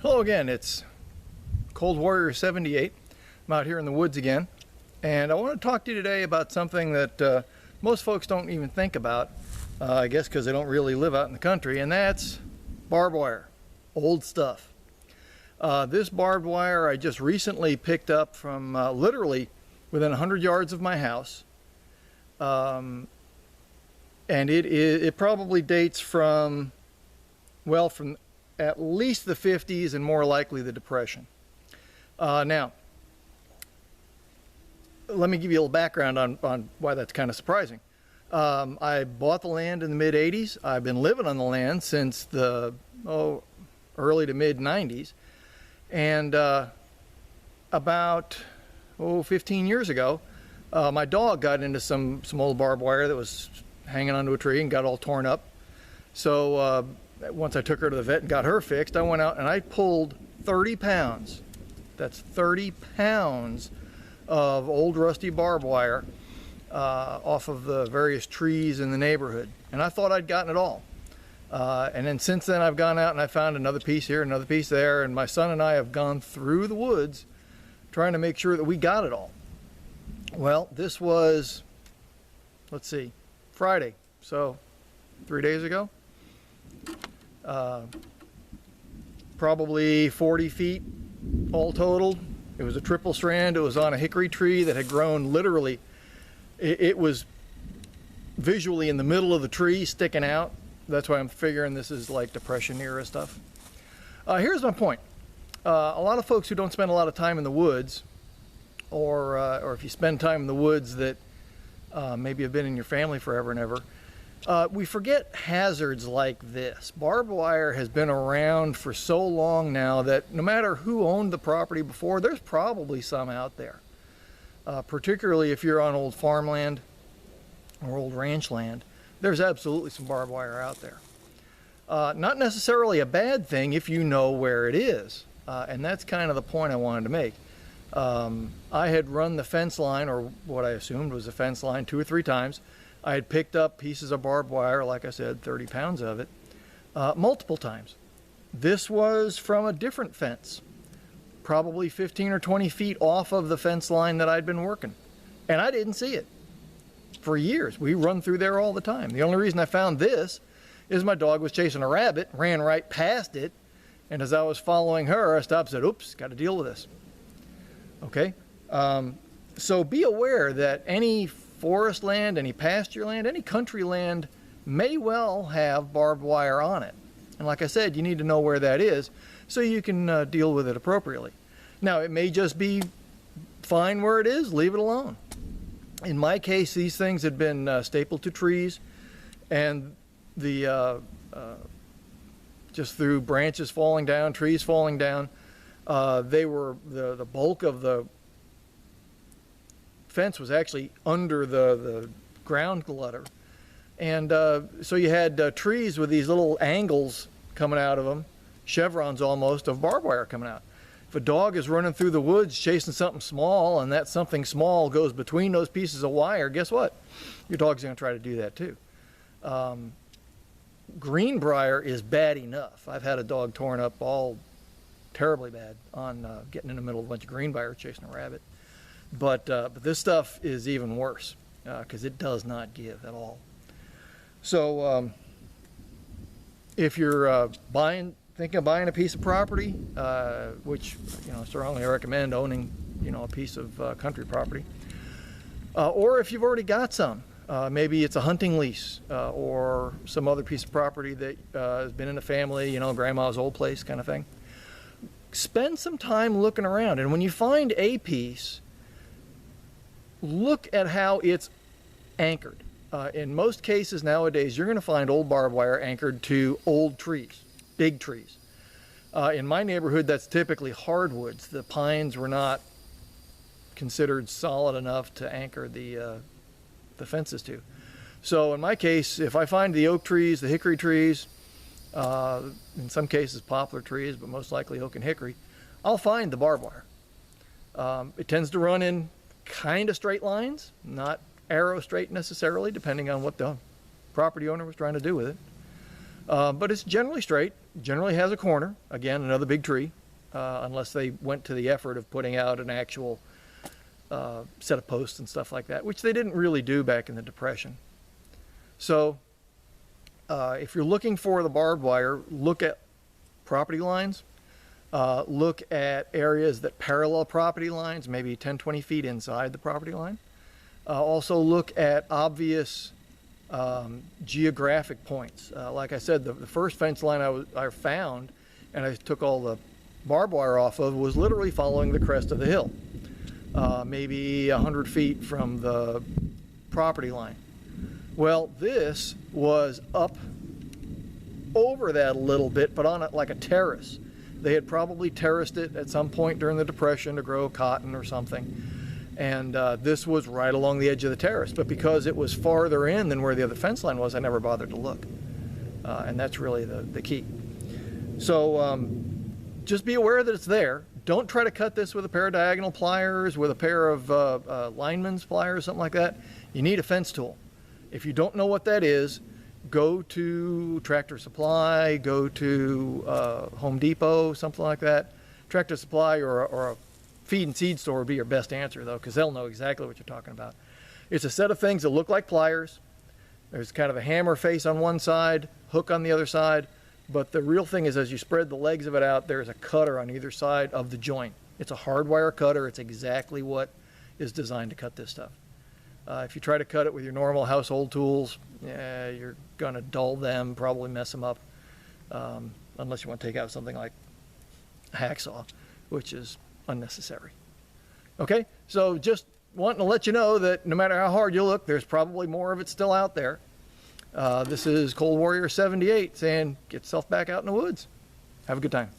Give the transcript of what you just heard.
Hello again, it's Cold Warrior 78. I'm out here in the woods again, and I want to talk to you today about something that most folks don't even think about, I guess because they don't really live out in the country, and that's barbed wire, old stuff. This barbed wire I just recently picked up from literally within 100 yards of my house, and it probably dates from at least the 50s and more likely the Depression. Now, let me give you a little background on why that's kind of surprising. I bought the land in the mid 80s. I've been living on the land since the early to mid 90s. And about 15 years ago, my dog got into some old barbed wire that was hanging onto a tree and got all torn up. So once I took her to the vet and got her fixed, I went out and I pulled 30 pounds. That's 30 pounds of old rusty barbed wire off of the various trees in the neighborhood. And I thought I'd gotten it all. And then since then I've gone out and I found another piece here, another piece there, and my son and I have gone through the woods trying to make sure that we got it all. Well, this was, let's see, Friday, so 3 days ago. Probably 40 feet all total. It was a triple strand. It was on a hickory tree that had grown literally. It was visually in the middle of the tree sticking out. That's why I'm figuring this is like Depression era stuff. Here's my point. A lot of folks who don't spend a lot of time in the woods, or if you spend time in the woods that maybe have been in your family forever and ever, we forget hazards like this. Barbed wire has been around for so long now that no matter who owned the property before, there's probably some out there. Particularly if you're on old farmland or old ranch land, there's absolutely some barbed wire out there. Not necessarily a bad thing if you know where it is. And that's kind of the point I wanted to make. I had run the fence line, or what I assumed was a fence line, 2 or 3 times. I had picked up pieces of barbed wire, like I said, 30 pounds of it, multiple times. This was from a different fence, probably 15 or 20 feet off of the fence line that I'd been working. And I didn't see it for years. We run through there all the time. The only reason I found this is my dog was chasing a rabbit, ran right past it, and as I was following her, I stopped and said, oops, got to deal with this. Okay? So be aware that any forest land, any pasture land, any country land may well have barbed wire on it. And like I said, you need to know where that is so you can deal with it appropriately. Now, it may just be fine where it is, leave it alone. In my case, these things had been stapled to trees, and the just through branches falling down, trees falling down, they were the bulk of the fence was actually under the ground clutter, and so you had trees with these little angles coming out of them, chevrons almost, of barbed wire coming out. If a dog is running through the woods chasing something small and that something small goes between those pieces of wire, guess what? Your dog's going to try to do that too. Greenbrier is bad enough. I've had a dog torn up all terribly bad on getting in the middle of a bunch of greenbrier chasing a rabbit. But this stuff is even worse because it does not give at all. So if you're thinking of buying a piece of property, which strongly recommend owning a piece of country property, or if you've already got some, maybe it's a hunting lease or some other piece of property that has been in the family, grandma's old place kind of thing. Spend some time looking around, and when you find a piece, look at how it's anchored. In most cases nowadays, you're going to find old barbed wire anchored to old trees, big trees. In my neighborhood, that's typically hardwoods. The pines were not considered solid enough to anchor the fences to. So in my case, if I find the oak trees, the hickory trees, in some cases poplar trees, but most likely oak and hickory, I'll find the barbed wire. It tends to run in kind of straight lines, not arrow straight necessarily, depending on what the property owner was trying to do with it. But it's generally straight, generally has a corner. Again, another big tree, unless they went to the effort of putting out an actual set of posts and stuff like that, which they didn't really do back in the Depression. So if you're looking for the barbed wire, look at property lines. Look at areas that parallel property lines, maybe 10, 20 feet inside the property line. Also look at obvious geographic points. Like I said, the first fence line I found and I took all the barbed wire off of was literally following the crest of the hill, maybe 100 feet from the property line. Well, this was up over that a little bit, but on like a terrace. They had probably terraced it at some point during the Depression to grow cotton or something. And this was right along the edge of the terrace. But because it was farther in than where the other fence line was, I never bothered to look. And that's really the key. So just be aware that it's there. Don't try to cut this with a pair of diagonal pliers, with a pair of lineman's pliers, something like that. You need a fence tool. If you don't know what that is, go to Tractor Supply, go to Home Depot, something like that. Tractor Supply or a feed and seed store would be your best answer, though, because they'll know exactly what you're talking about. It's a set of things that look like pliers. There's kind of a hammer face on one side, hook on the other side, but the real thing is as you spread the legs of it out, there's a cutter on either side of the joint. It's a hardwire cutter. It's exactly what is designed to cut this stuff. If you try to cut it with your normal household tools, you're going to dull them, probably mess them up, unless you want to take out something like a hacksaw, which is unnecessary. Okay, so just wanting to let you know that no matter how hard you look, there's probably more of it still out there. This is Cold Warrior 78 saying, get yourself back out in the woods. Have a good time.